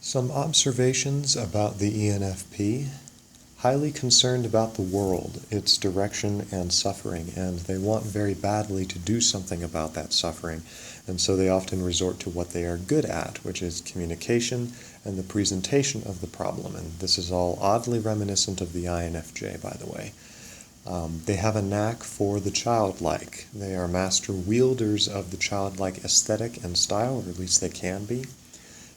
Some observations about the ENFP. Highly concerned about the world, its direction and suffering, and they want very badly to do something about that suffering, and so they often resort to what they are good at, which is communication and the presentation of the problem, and this is all oddly reminiscent of the INFJ, by the way. They have a knack for the childlike. They are master wielders of the childlike aesthetic and style, or at least they can be.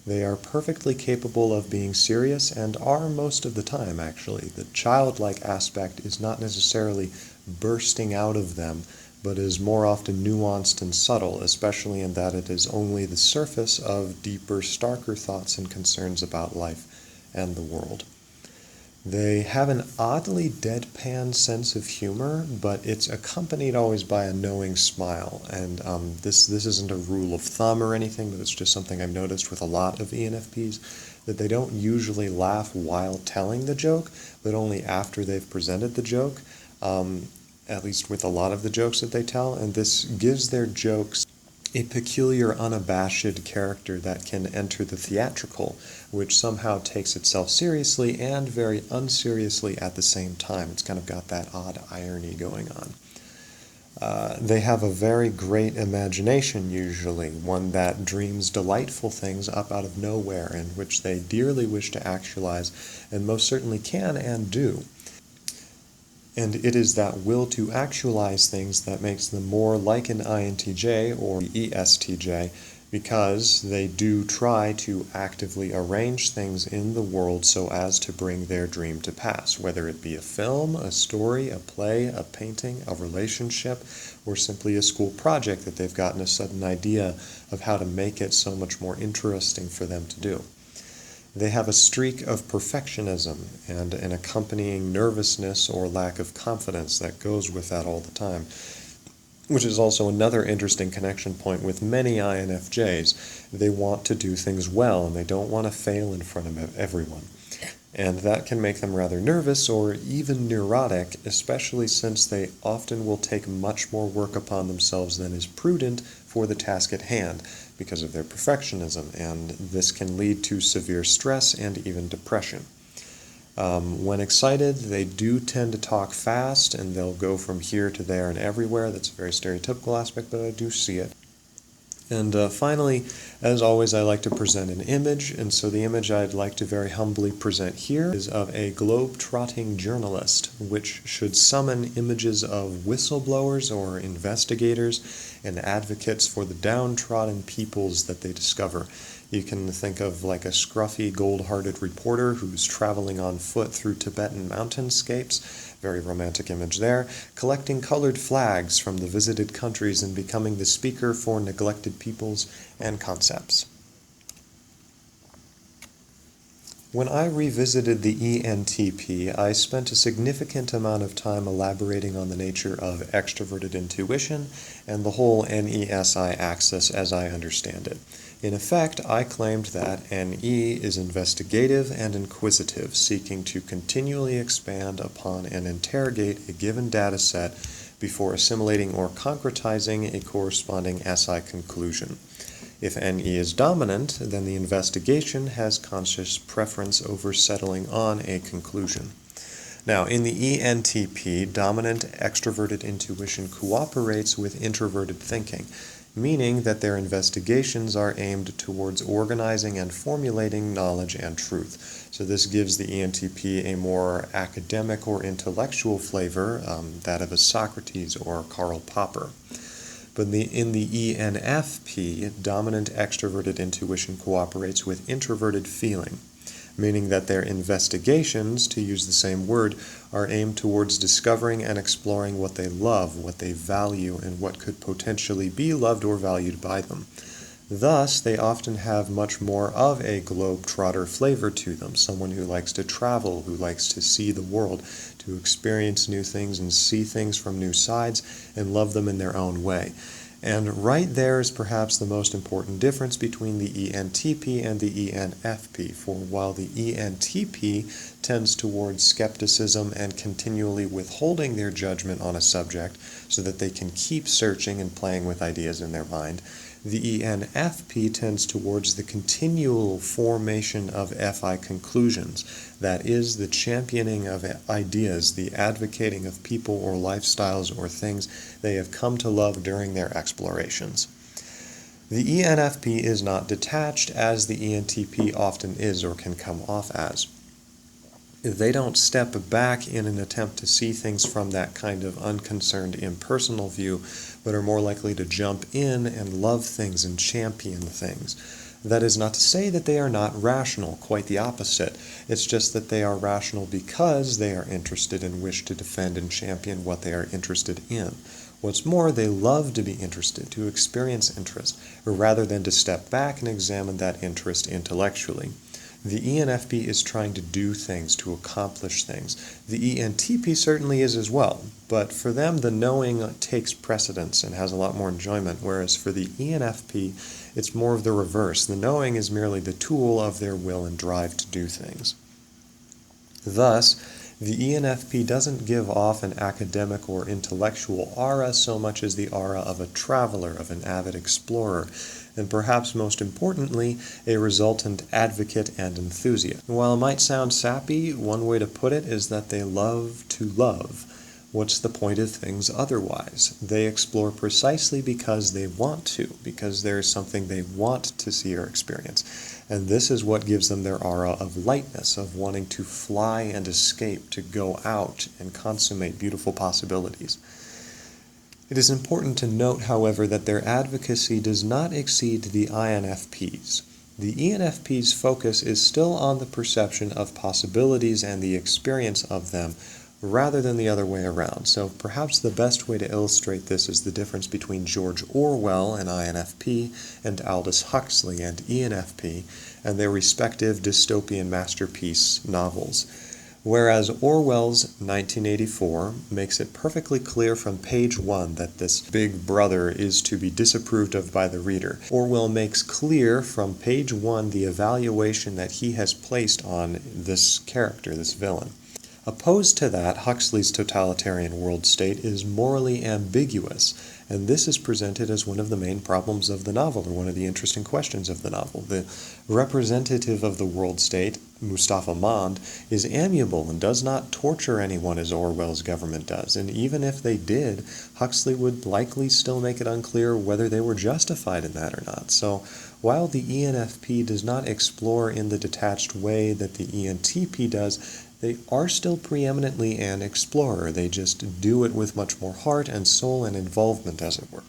They are perfectly capable of being serious, and are most of the time, actually. The childlike aspect is not necessarily bursting out of them, but is more often nuanced and subtle, especially in that it is only the surface of deeper, starker thoughts and concerns about life and the world. They have an oddly deadpan sense of humor, but it's accompanied always by a knowing smile. And this isn't a rule of thumb or anything, but it's just something I've noticed with a lot of ENFPs, that they don't usually laugh while telling the joke, but only after they've presented the joke, at least with a lot of the jokes that they tell. And this gives their jokes a peculiar, unabashed character that can enter the theatrical, which somehow takes itself seriously and very unseriously at the same time. It's kind of got that odd irony going on. They have a very great imagination, usually, one that dreams delightful things up out of nowhere, and which they dearly wish to actualize, and most certainly can and do. And it is that will to actualize things that makes them more like an INTJ or ESTJ, because they do try to actively arrange things in the world so as to bring their dream to pass, whether it be a film, a story, a play, a painting, a relationship, or simply a school project that they've gotten a sudden idea of how to make it so much more interesting for them to do. They have a streak of perfectionism and an accompanying nervousness or lack of confidence that goes with that all the time, which is also another interesting connection point with many INFJs. They want to do things well, and they don't want to fail in front of everyone. And that can make them rather nervous or even neurotic, especially since they often will take much more work upon themselves than is prudent for the task at hand because of their perfectionism, and this can lead to severe stress and even depression. When excited, they do tend to talk fast, and they'll go from here to there and everywhere. That's a very stereotypical aspect, but I do see it. And finally, as always, I like to present an image, and so the image I'd like to very humbly present here is of a globe-trotting journalist, which should summon images of whistleblowers or investigators and advocates for the downtrodden peoples that they discover. You can think of like a scruffy, gold-hearted reporter who's traveling on foot through Tibetan mountainscapes, very romantic image there, collecting colored flags from the visited countries and becoming the speaker for neglected peoples and concepts. When I revisited the ENTP, I spent a significant amount of time elaborating on the nature of extroverted intuition and the whole NESI axis as I understand it. In effect, I claimed that NE is investigative and inquisitive, seeking to continually expand upon and interrogate a given data set before assimilating or concretizing a corresponding SI conclusion. If NE is dominant, then the investigation has conscious preference over settling on a conclusion. Now, in the ENTP, dominant extroverted intuition cooperates with introverted thinking, meaning that their investigations are aimed towards organizing and formulating knowledge and truth. So this gives the ENTP a more academic or intellectual flavor, that of a Socrates or Karl Popper. But in the ENFP, dominant extroverted intuition cooperates with introverted feeling, meaning that their investigations, to use the same word, are aimed towards discovering and exploring what they love, what they value, and what could potentially be loved or valued by them. Thus, they often have much more of a globe-trotter flavor to them, someone who likes to travel, who likes to see the world, to experience new things and see things from new sides and love them in their own way. And right there is perhaps the most important difference between the ENTP and the ENFP, for while the ENTP tends towards skepticism and continually withholding their judgment on a subject so that they can keep searching and playing with ideas in their mind, The ENFP tends towards the continual formation of FI conclusions. That is, the championing of ideas, the advocating of people or lifestyles or things they have come to love during their explorations. The ENFP is not detached as the ENTP often is or can come off as. They don't step back in an attempt to see things from that kind of unconcerned, impersonal view, but are more likely to jump in and love things and champion things. That is not to say that they are not rational, quite the opposite. It's just that they are rational because they are interested and wish to defend and champion what they are interested in. What's more, they love to be interested, to experience interest, rather than to step back and examine that interest intellectually. The ENFP is trying to do things, to accomplish things. The ENTP certainly is as well, but for them the knowing takes precedence and has a lot more enjoyment, whereas for the ENFP it's more of the reverse. The knowing is merely the tool of their will and drive to do things. Thus, the ENFP doesn't give off an academic or intellectual aura so much as the aura of a traveler, of an avid explorer, and perhaps most importantly, a resultant advocate and enthusiast. While it might sound sappy, one way to put it is that they love to love. What's the point of things otherwise? They explore precisely because they want to, because there is something they want to see or experience. And this is what gives them their aura of lightness, of wanting to fly and escape, to go out and consummate beautiful possibilities. It is important to note, however, that their advocacy does not exceed the INFP's. The ENFP's focus is still on the perception of possibilities and the experience of them, rather than the other way around. So perhaps the best way to illustrate this is the difference between George Orwell, an INFP, and Aldous Huxley, an ENFP, and their respective dystopian masterpiece novels. Whereas Orwell's 1984 makes it perfectly clear from page 1 that this big brother is to be disapproved of by the reader. Orwell makes clear from page 1 the evaluation that he has placed on this character, this villain. Opposed to that, Huxley's totalitarian world state is morally ambiguous, and this is presented as one of the main problems of the novel, or one of the interesting questions of the novel. The representative of the world state, Mustafa Mond, is amiable and does not torture anyone as Orwell's government does, and even if they did, Huxley would likely still make it unclear whether they were justified in that or not. So, while the ENFP does not explore in the detached way that the ENTP does, they are still preeminently an explorer. They just do it with much more heart and soul and involvement, as it were.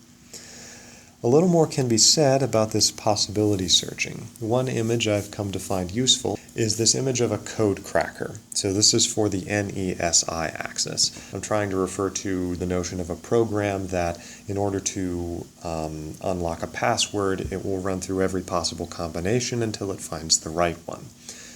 A little more can be said about this possibility searching. One image I've come to find useful is this image of a code cracker. So this is for the NESI axis. I'm trying to refer to the notion of a program that in order to unlock a password, it will run through every possible combination until it finds the right one.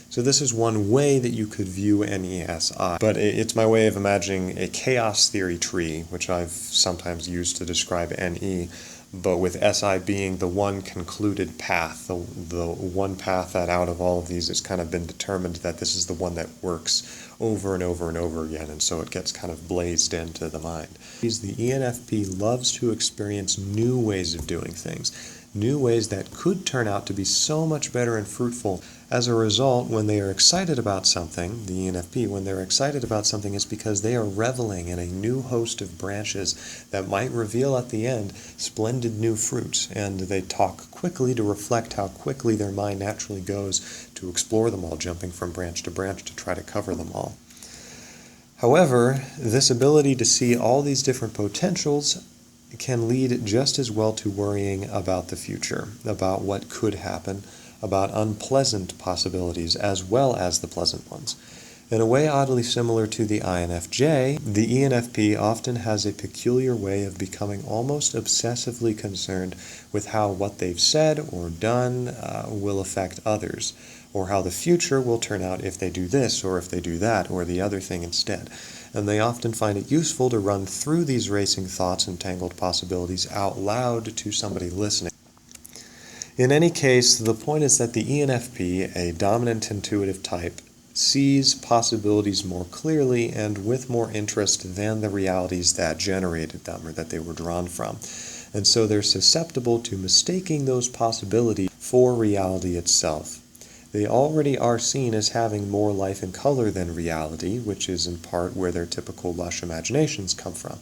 So this is one way that you could view NESI, but it's my way of imagining a chaos theory tree, which I've sometimes used to describe NE, but with SI being the one concluded path, the one path that out of all of these has kind of been determined that this is the one that works over and over and over again, and so it gets kind of blazed into the mind. The ENFP loves to experience new ways of doing things, new ways that could turn out to be so much better and fruitful. As a result, when they are excited about something, the ENFP, when they're excited about something, it's because they are reveling in a new host of branches that might reveal at the end splendid new fruits, and they talk quickly to reflect how quickly their mind naturally goes to explore them all, jumping from branch to branch to try to cover them all. However, this ability to see all these different potentials can lead just as well to worrying about the future, about what could happen, about unpleasant possibilities as well as the pleasant ones. In a way oddly similar to the INFJ, the ENFP often has a peculiar way of becoming almost obsessively concerned with how what they've said or done will affect others, or how the future will turn out if they do this or if they do that or the other thing instead. And they often find it useful to run through these racing thoughts and tangled possibilities out loud to somebody listening. In any case, the point is that the ENFP, a dominant intuitive type, sees possibilities more clearly and with more interest than the realities that generated them or that they were drawn from. And so they're susceptible to mistaking those possibilities for reality itself. They already are seen as having more life and color than reality, which is in part where their typical lush imaginations come from.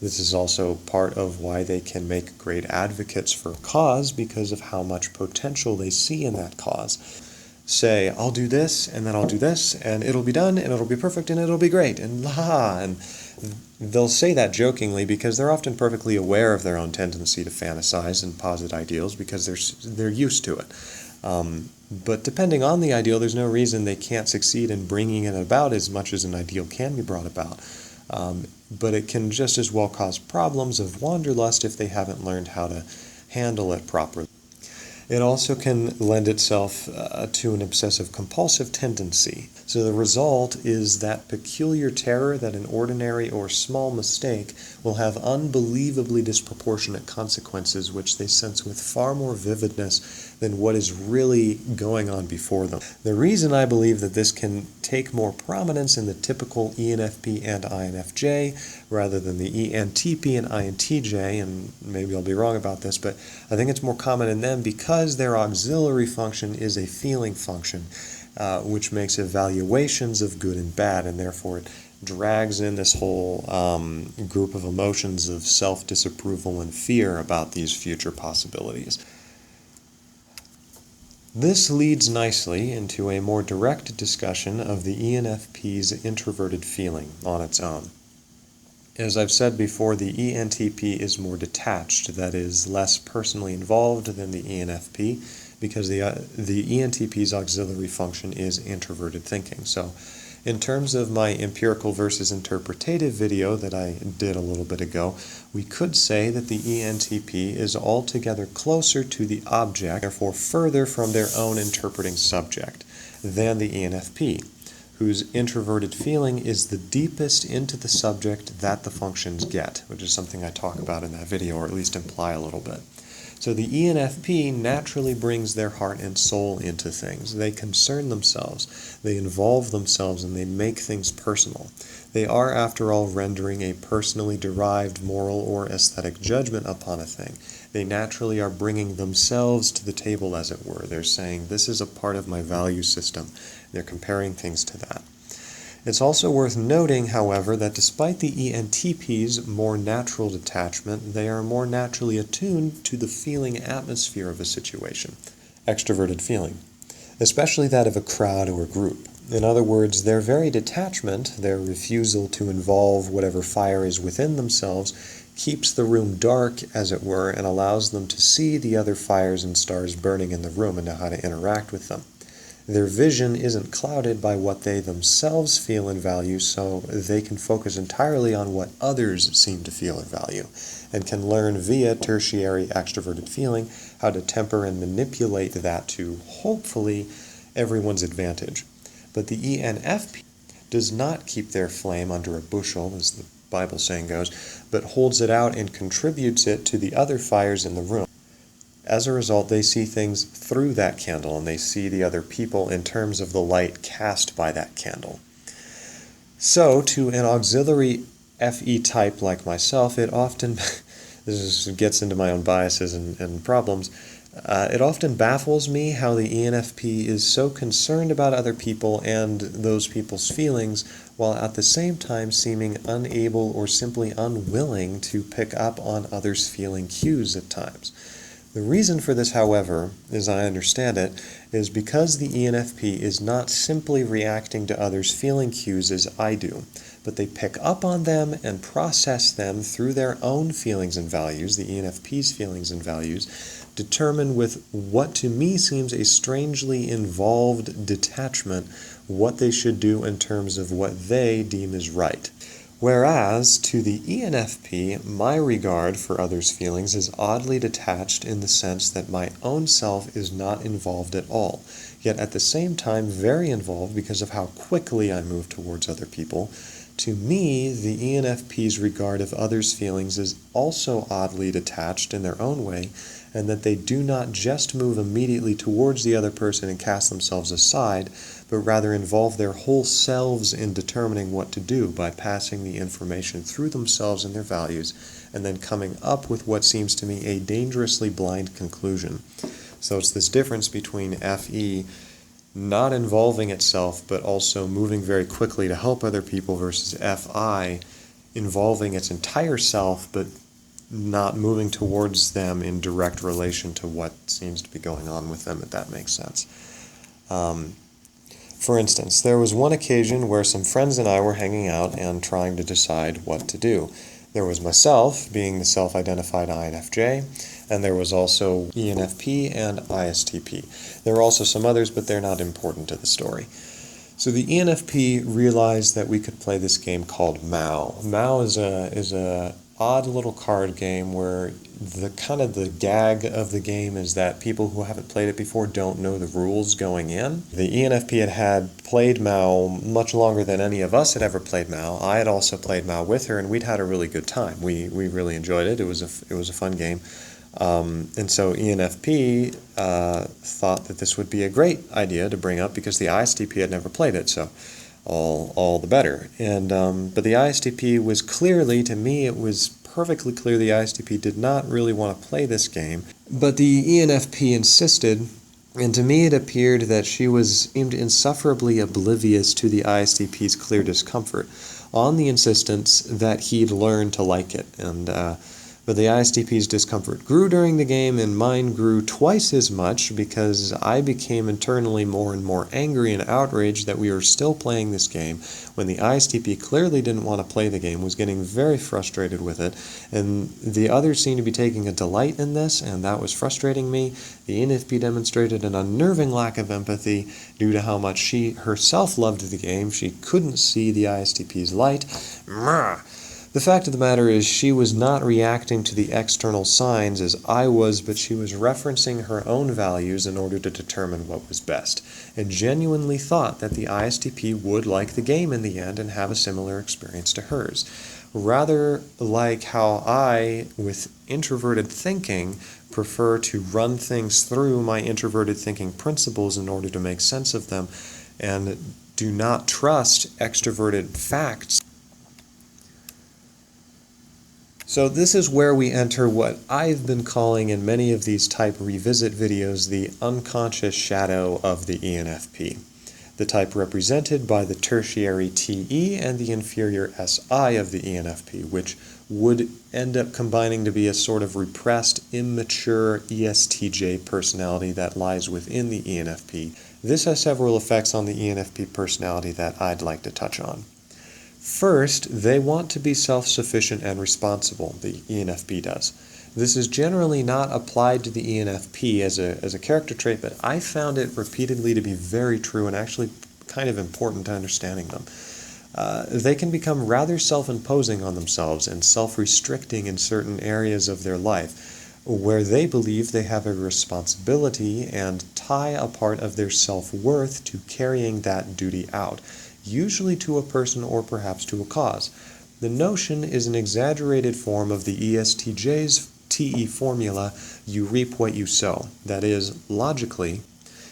This is also part of why they can make great advocates for a cause, because of how much potential they see in that cause. Say, I'll do this, and then I'll do this, and it'll be done, and it'll be perfect, and it'll be great, and la, and they'll say that jokingly because they're often perfectly aware of their own tendency to fantasize and posit ideals because they're used to it. But depending on the ideal, there's no reason they can't succeed in bringing it about as much as an ideal can be brought about. But it can just as well cause problems of wanderlust if they haven't learned how to handle it properly. It also can lend itself to an obsessive-compulsive tendency. So the result is that peculiar terror that an ordinary or small mistake will have unbelievably disproportionate consequences, which they sense with far more vividness than what is really going on before them. The reason I believe that this can take more prominence in the typical ENFP and INFJ rather than the ENTP and INTJ, and maybe I'll be wrong about this, but I think it's more common in them because their auxiliary function is a feeling function, which makes evaluations of good and bad, and therefore it drags in this whole group of emotions of self-disapproval and fear about these future possibilities. This leads nicely into a more direct discussion of the ENFP's introverted feeling on its own. As I've said before, the ENTP is more detached, that is, less personally involved than the ENFP, because the ENTP's auxiliary function is introverted thinking. So, in terms of my empirical versus interpretative video that I did a little bit ago, we could say that the ENTP is altogether closer to the object, therefore further from their own interpreting subject, than the ENFP, whose introverted feeling is the deepest into the subject that the functions get, which is something I talk about in that video, or at least imply a little bit. So the ENFP naturally brings their heart and soul into things. They concern themselves, they involve themselves, and they make things personal. They are, after all, rendering a personally derived moral or aesthetic judgment upon a thing. They naturally are bringing themselves to the table, as it were. They're saying, this is a part of my value system. They're comparing things to that. It's also worth noting, however, that despite the ENTP's more natural detachment, they are more naturally attuned to the feeling atmosphere of a situation, extroverted feeling, especially that of a crowd or a group. In other words, their very detachment, their refusal to involve whatever fire is within themselves, keeps the room dark, as it were, and allows them to see the other fires and stars burning in the room and know how to interact with them. Their vision isn't clouded by what they themselves feel and value, so they can focus entirely on what others seem to feel or value, and can learn via tertiary extroverted feeling how to temper and manipulate that to, hopefully, everyone's advantage. But the ENFP does not keep their flame under a bushel, as the Bible saying goes, but holds it out and contributes it to the other fires in the room. As a result, they see things through that candle, and they see the other people in terms of the light cast by that candle. So, to an auxiliary FE type like myself, it often, this gets into my own biases and problems, it often baffles me how the ENFP is so concerned about other people and those people's feelings, while at the same time seeming unable or simply unwilling to pick up on others' feeling cues at times. The reason for this, however, as I understand it, is because the ENFP is not simply reacting to others' feeling cues as I do, but they pick up on them and process them through their own feelings and values, the ENFP's feelings and values, determine with what to me seems a strangely involved detachment what they should do in terms of what they deem is right. Whereas, to the ENFP, my regard for others' feelings is oddly detached in the sense that my own self is not involved at all, yet at the same time very involved because of how quickly I move towards other people. To me, the ENFP's regard of others' feelings is also oddly detached in their own way, and that they do not just move immediately towards the other person and cast themselves aside, but rather involve their whole selves in determining what to do by passing the information through themselves and their values and then coming up with what seems to me a dangerously blind conclusion. So it's this difference between FE not involving itself but also moving very quickly to help other people versus FI involving its entire self but not moving towards them in direct relation to what seems to be going on with them, if that makes sense. For instance, there was one occasion where some friends and I were hanging out and trying to decide what to do. There was myself, being the self-identified INFJ, and there was also ENFP and ISTP. There were also some others, but they're not important to the story. So the ENFP realized that we could play this game called Mao. Mao is a odd little card game where the gag of the game is that people who haven't played it before don't know the rules going in. The ENFP had played Mao much longer than any of us had ever played Mao. I had also played Mao with her, and we'd had a really good time. We really enjoyed it. It was a fun game. And so ENFP thought that this would be a great idea to bring up because the ISTP had never played it, so all the better. And but the ISTP was clearly, to me, it was perfectly clear the ISTP did not really want to play this game. But the ENFP insisted, and to me it appeared that she seemed insufferably oblivious to the ISTP's clear discomfort, on the insistence that he'd learn to like it. But the ISTP's discomfort grew during the game, and mine grew twice as much because I became internally more and more angry and outraged that we were still playing this game when the ISTP clearly didn't want to play the game, was getting very frustrated with it, and the others seemed to be taking a delight in this, and that was frustrating me. The ENFP demonstrated an unnerving lack of empathy due to how much she herself loved the game. She couldn't see the ISTP's light. The fact of the matter is she was not reacting to the external signs as I was, but she was referencing her own values in order to determine what was best, and genuinely thought that the ISTP would like the game in the end and have a similar experience to hers. Rather like how I, with introverted thinking, prefer to run things through my introverted thinking principles in order to make sense of them, and do not trust extroverted facts. So this is where we enter what I've been calling in many of these type revisit videos the unconscious shadow of the ENFP, the type represented by the Tertiary Te and the Inferior Si of the ENFP, which would end up combining to be a sort of repressed, immature ESTJ personality that lies within the ENFP. This has several effects on the ENFP personality that I'd like to touch on. First, they want to be self-sufficient and responsible, the ENFP does. This is generally not applied to the ENFP as a character trait, but I found it repeatedly to be very true and actually kind of important to understanding them. They can become rather self-imposing on themselves and self-restricting in certain areas of their life, where they believe they have a responsibility and tie a part of their self-worth to carrying that duty out, usually to a person or perhaps to a cause. The notion is an exaggerated form of the ESTJ's TE formula, you reap what you sow. That is, logically,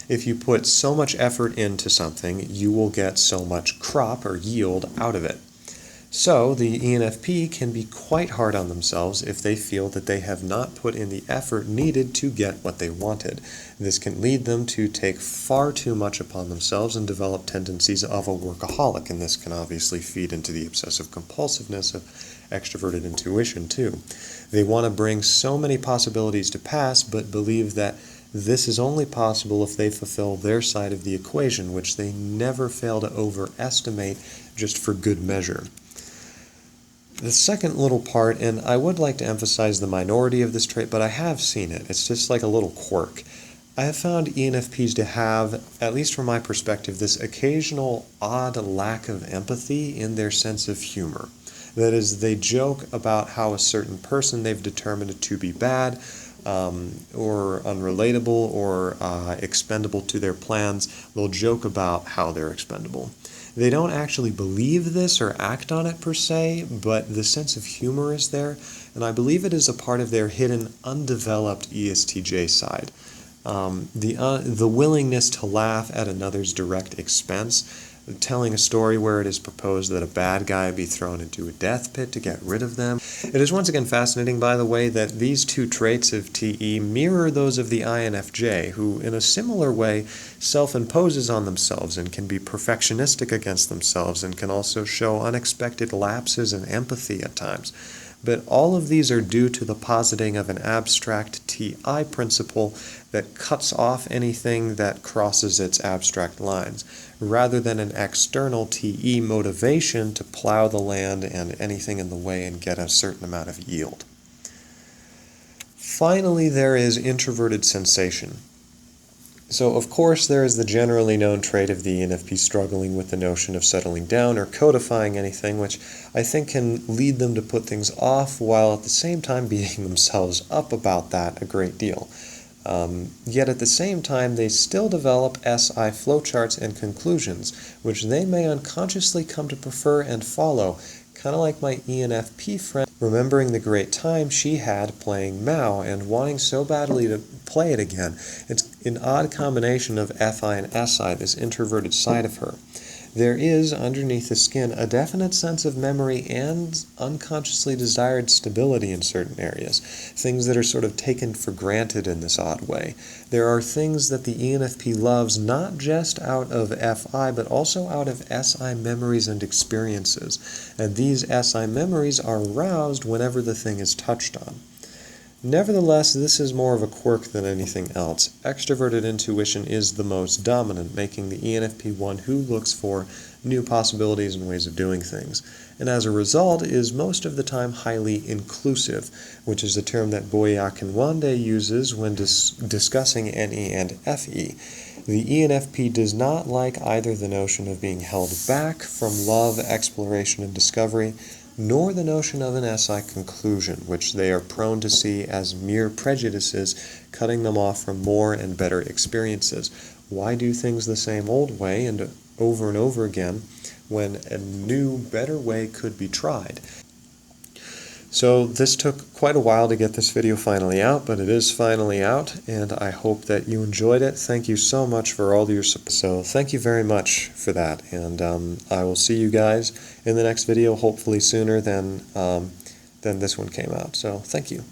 if you put so much effort into something, you will get so much crop or yield out of it. So the ENFP can be quite hard on themselves if they feel that they have not put in the effort needed to get what they wanted. This can lead them to take far too much upon themselves and develop tendencies of a workaholic, and this can obviously feed into the obsessive compulsiveness of extroverted intuition too. They want to bring so many possibilities to pass, but believe that this is only possible if they fulfill their side of the equation, which they never fail to overestimate just for good measure. The second little part, and I would like to emphasize the minority of this trait, but I have seen it. It's just like a little quirk. I have found ENFPs to have, at least from my perspective, this occasional odd lack of empathy in their sense of humor. That is, they joke about how a certain person they've determined to be bad, or unrelatable, or expendable to their plans. They'll joke about how they're expendable. They don't actually believe this or act on it per se, but the sense of humor is there, and I believe it is a part of their hidden, undeveloped ESTJ side. The willingness to laugh at another's direct expense. telling a story where it is proposed that a bad guy be thrown into a death pit to get rid of them. It is once again fascinating, by the way, that these two traits of TE mirror those of the INFJ, who in a similar way self-imposes on themselves and can be perfectionistic against themselves and can also show unexpected lapses in empathy at times. But all of these are due to the positing of an abstract TI principle that cuts off anything that crosses its abstract lines, rather than an external TE motivation to plow the land and anything in the way and get a certain amount of yield. Finally, there is introverted sensation. So, of course, there is the generally known trait of the ENFP struggling with the notion of settling down or codifying anything, which I think can lead them to put things off while at the same time beating themselves up about that a great deal. Yet at the same time, they still develop SI flowcharts and conclusions, which they may unconsciously come to prefer and follow, kind of like my ENFP friend, remembering the great time she had playing Mao and wanting so badly to play it again. It's an odd combination of FI and SI, this introverted side of her. There is, underneath the skin, a definite sense of memory and unconsciously desired stability in certain areas, things that are sort of taken for granted in this odd way. There are things that the ENFP loves not just out of FI, but also out of SI memories and experiences, and these SI memories are roused whenever the thing is touched on. Nevertheless, this is more of a quirk than anything else. Extroverted intuition is the most dominant, making the ENFP one who looks for new possibilities and ways of doing things, and as a result is most of the time highly inclusive, which is a term that Boyakanwande uses when discussing NE and FE. The ENFP does not like either the notion of being held back from love, exploration, and discovery, nor the notion of an SI conclusion, which they are prone to see as mere prejudices, cutting them off from more and better experiences. Why do things the same old way and over again when a new, better way could be tried? So this took quite a while to get this video finally out, but it is finally out, and I hope that you enjoyed it. Thank you so much for all your support. So thank you very much for that, and I will see you guys in the next video, hopefully sooner than this one came out. So thank you.